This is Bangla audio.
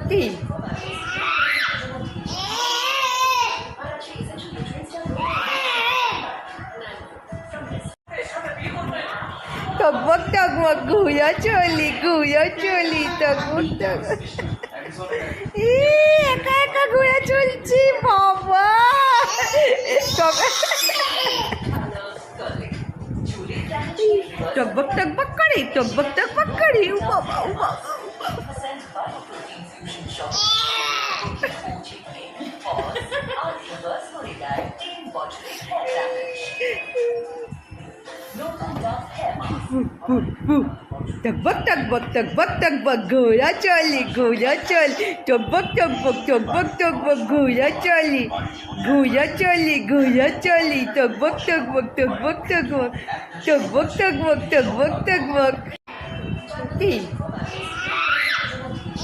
কি টকবক টকবক ঘুয়া চলি টকবক টকবক একা একা ঘুরে চলছি বাবা টকবক টকবক করে ও বাবা ও বাবা টকবক ঘোরা চলি টকবক ঘোরা চলি টকবক কি